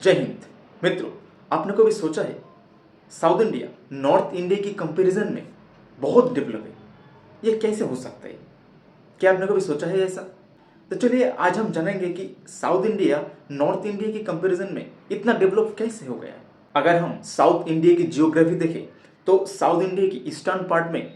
जय हिंद। मित्रों, आपने कभी सोचा है साउथ इंडिया नॉर्थ इंडिया की कंपैरिजन में बहुत डेवलप है? ये कैसे हो सकता है? क्या आपने कभी सोचा है ऐसा? तो चलिए आज हम जानेंगे कि साउथ इंडिया नॉर्थ इंडिया की कंपैरिजन में इतना डेवलप कैसे हो गया है। अगर हम साउथ इंडिया की जियोग्राफी देखें तो साउथ इंडिया की ईस्टर्न पार्ट में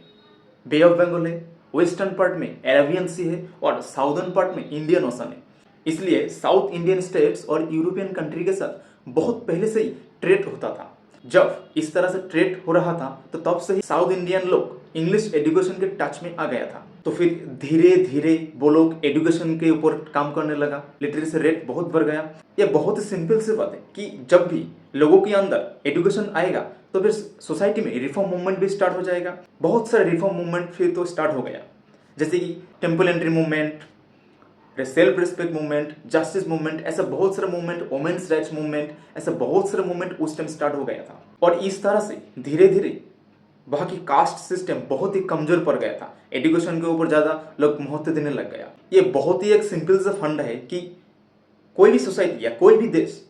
बे ऑफ बंगाल है, वेस्टर्न पार्ट में अरेबियन सी है और साउदर्न पार्ट में इंडियन ओशन है। इसलिए साउथ इंडियन स्टेट्स और यूरोपियन कंट्री के साथ बहुत पहले से ही ट्रेड होता था। जब इस तरह से ट्रेड हो रहा था तो तब से ही साउथ इंडियन लोग इंग्लिश एजुकेशन के टच में आ गया था। तो फिर धीरे धीरे वो लोग एजुकेशन के ऊपर काम करने लगा, लिटरेसी रेट बहुत बढ़ गया। ये बहुत ही सिंपल सी बात है कि जब भी लोगों के अंदर एजुकेशन आएगा तो फिर सोसाइटी में रिफॉर्म मूवमेंट भी स्टार्ट हो जाएगा। बहुत सारे रिफॉर्म मूवमेंट फिर तो स्टार्ट हो गया, जैसे कि temple entry movement, self respect movement, justice movement, ऐसा बहुत सारे मूवमेंट, वुमेन्स राइट्स मूवमेंट, ऐसा बहुत सारे मूवमेंट उस टाइम स्टार्ट हो गया था। और इस तरह से धीरे धीरे वहाँ की कास्ट सिस्टम बहुत ही कमजोर पड़ गया था। एजुकेशन के ऊपर ज़्यादा लोग महत्व देने लग गया। ये बहुत ही एक सिंपल सा फंड है कि कोई भी सोसाइटी या कोई भी देश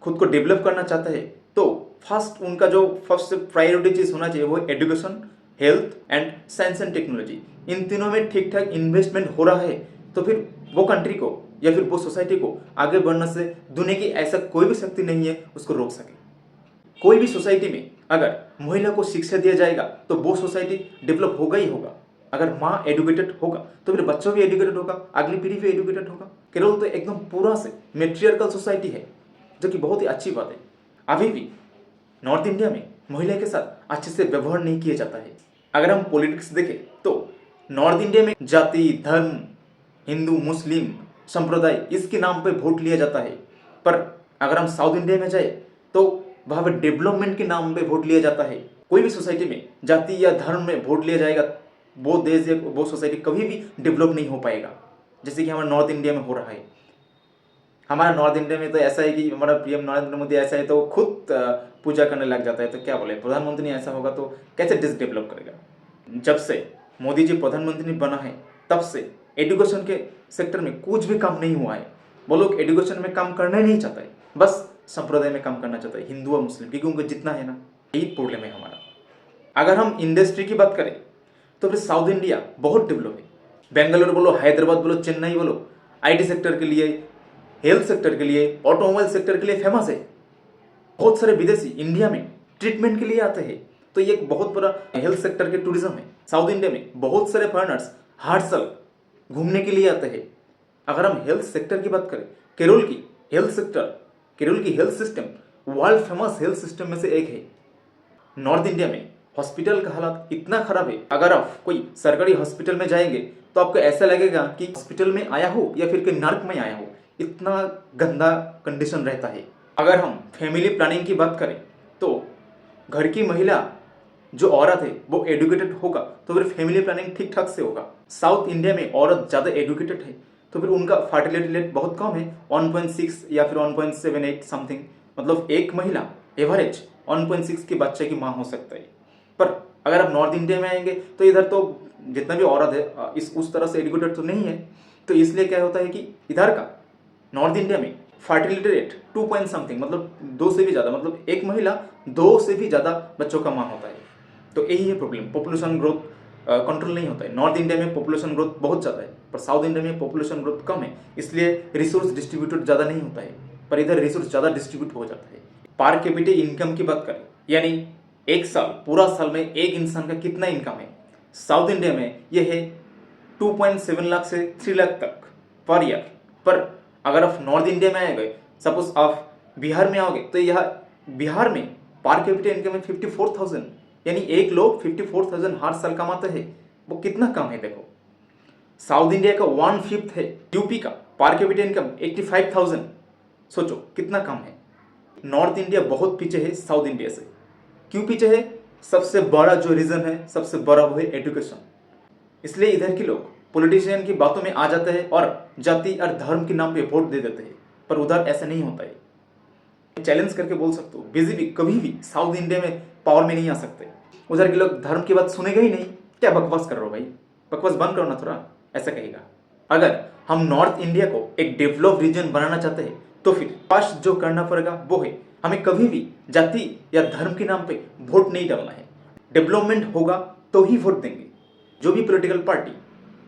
खुद को डेवलप करना चाहता है तो फर्स्ट उनका जो फर्स्ट प्रायोरिटी चीज होना चाहिए वो education, health and science and technology. इन तीनों में ठीक ठाक इन्वेस्टमेंट हो रहा है तो फिर वो कंट्री को या फिर वो सोसाइटी को आगे बढ़ने से दुनिया की ऐसा कोई भी शक्ति नहीं है उसको रोक सके। कोई भी सोसाइटी में अगर महिला को शिक्षा दिया जाएगा तो वो सोसाइटी डेवलप होगा ही होगा। अगर माँ एजुकेटेड होगा तो फिर बच्चों भी एजुकेटेड होगा, अगली पीढ़ी भी एजुकेटेड होगा। केरल तो एकदम पूरा से मेट्रियर्कल सोसाइटी है, जो कि बहुत ही अच्छी बात है। अभी भी नॉर्थ इंडिया में महिला के साथ अच्छे से व्यवहार नहीं किया जाता है। अगर हम पॉलिटिक्स देखें तो नॉर्थ इंडिया में जाति, धर्म, हिंदू, मुस्लिम संप्रदाय इसके नाम पे वोट लिया जाता है। पर अगर हम साउथ इंडिया में जाए तो वहां पे डेवलपमेंट के नाम पे वोट लिया जाता है। कोई भी सोसाइटी में जाति या धर्म में वोट लिया जाएगा वो देश या वो सोसाइटी कभी भी डेवलप नहीं हो पाएगा, जैसे कि हमारा नॉर्थ इंडिया में हो रहा है। हमारा नॉर्थ इंडिया में तो ऐसा है कि हमारा पीएम नरेंद्र मोदी ऐसा है तो खुद पूजा करने लग जाता है। तो क्या बोले, प्रधानमंत्री ऐसा होगा तो कैसे देश डेवलप करेगा। जब से मोदी जी प्रधानमंत्री बना है तब से एजुकेशन के सेक्टर में कुछ भी काम नहीं हुआ है। वो लोग एजुकेशन में काम करना ही नहीं चाहता है, बस संप्रदाय में काम करना चाहता है, हिंदू और मुस्लिम, क्योंकि उनको जितना है ना, यही प्रॉब्लम है हमारा। अगर हम इंडस्ट्री की बात करें तो फिर साउथ इंडिया बहुत डेवलप है। बेंगलुरु बोलो, हैदराबाद बोलो, चेन्नई बोलो, आईटी सेक्टर के लिए, हेल्थ सेक्टर के लिए, ऑटोमोबाइल सेक्टर के लिए फेमस है। बहुत सारे विदेशी इंडिया में ट्रीटमेंट के लिए आते हैं। तो ये एक बहुत बड़ा हेल्थ सेक्टर के टूरिज्म है। साउथ इंडिया में बहुत सारे फॉरेनर्स हर साल घूमने के लिए आते हैं। अगर हम हेल्थ सेक्टर की बात करें, केरल की हेल्थ सेक्टर, केरल की health system world famous health system में से एक है। नॉर्थ इंडिया में हॉस्पिटल का हालत इतना खराब है, अगर आप कोई सरकारी हॉस्पिटल में जाएंगे तो आपको ऐसा लगेगा कि हॉस्पिटल में आया हो या फिर कोई नर्क में आया हो, इतना गंदा कंडीशन रहता है। अगर हम फैमिली प्लानिंग की बात करें तो घर की महिला जो औरत है वो एजुकेटेड होगा तो फिर फैमिली प्लानिंग ठीक ठाक से होगा। साउथ इंडिया में औरत ज़्यादा एजुकेटेड है तो फिर उनका फर्टिलिटी रेट बहुत कम है, 1.6 या फिर 1.78 समथिंग। मतलब एक महिला एवरेज 1.6 के बच्चे की माँ हो सकता है। पर अगर आप नॉर्थ इंडिया में आएंगे तो इधर तो जितना भी औरत है इस उस तरह से एजुकेटेड तो नहीं है। तो इसलिए क्या होता है कि इधर का नॉर्थ इंडिया में फर्टिलिटी रेट 2 पॉइंट समथिंग, मतलब 2 से भी ज़्यादा, मतलब एक महिला 2 से भी ज़्यादा बच्चों का माँ होता है। तो यही है प्रॉब्लम, पॉपुलेशन ग्रोथ कंट्रोल नहीं होता है। नॉर्थ इंडिया में पॉपुलेशन ग्रोथ बहुत ज़्यादा है पर साउथ इंडिया में पॉपुलेशन ग्रोथ कम है, इसलिए रिसोर्स डिस्ट्रीब्यूटेड ज़्यादा नहीं होता है। पर इधर रिसोर्स ज़्यादा डिस्ट्रीब्यूट हो जाता है। पर कैपिटा इनकम की बात करें, यानी एक साल पूरा साल में एक इंसान का कितना इनकम है, साउथ इंडिया में यह है 2.7 लाख से 3 लाख तक पर ईयर। पर अगर आप नॉर्थ इंडिया में आए गए, सपोज आप बिहार में आओगे तो यह बिहार में पर कैपिटा इनकम है 54,000, यानी एक लोग 54,000 हर साल कमाते हैं। वो कितना कम है देखो। साउथ इंडिया का 1/5 है यूपी का पर कैपिटा इनकम 85,000, सोचो कितना कम है। नॉर्थ इंडिया बहुत पीछे है साउथ इंडिया से। क्यों पीछे है? सबसे बड़ा जो रीजन है, सबसे बड़ा वो है एजुकेशन। इसलिए इधर के लोग पॉलिटिशियन की बातों में आ जाते हैं और जाति और धर्म के नाम पे वोट दे देते हैं। पर उधर ऐसा नहीं होता है। चैलेंज करके बोल सकते हो, बीजेपी कभी भी साउथ इंडिया में पावर में नहीं आ सकते। उधर के लोग धर्म की बात सुनेगा ही नहीं। क्या बकवास कर रहे हो भाई, बकवास बंद करो ना थोड़ा, ऐसा कहेगा। अगर हम नॉर्थ इंडिया को एक डेवलप रीजन बनाना चाहते हैं तो फिर फर्स्ट जो करना पड़ेगा वो है हमें कभी भी जाति या धर्म के नाम पे वोट नहीं डालना है। डेवलपमेंट होगा तो ही वोट देंगे। जो भी पॉलिटिकल पार्टी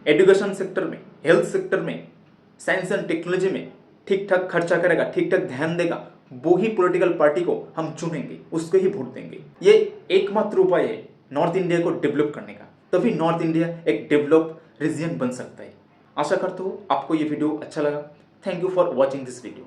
एजुकेशन सेक्टर में, हेल्थ सेक्टर में, साइंस एंड टेक्नोलॉजी में ठीक ठाक खर्चा करेगा, ठीक ठाक ध्यान देगा, वो ही पॉलिटिकल पार्टी को हम चुनेंगे, उसको ही वोट देंगे। ये एकमात्र उपाय है नॉर्थ इंडिया को डेवलप करने का। तभी नॉर्थ इंडिया एक डेवलप रीजन बन सकता है। आशा करता हूँ आपको ये वीडियो अच्छा लगा। Thank you for watching this video.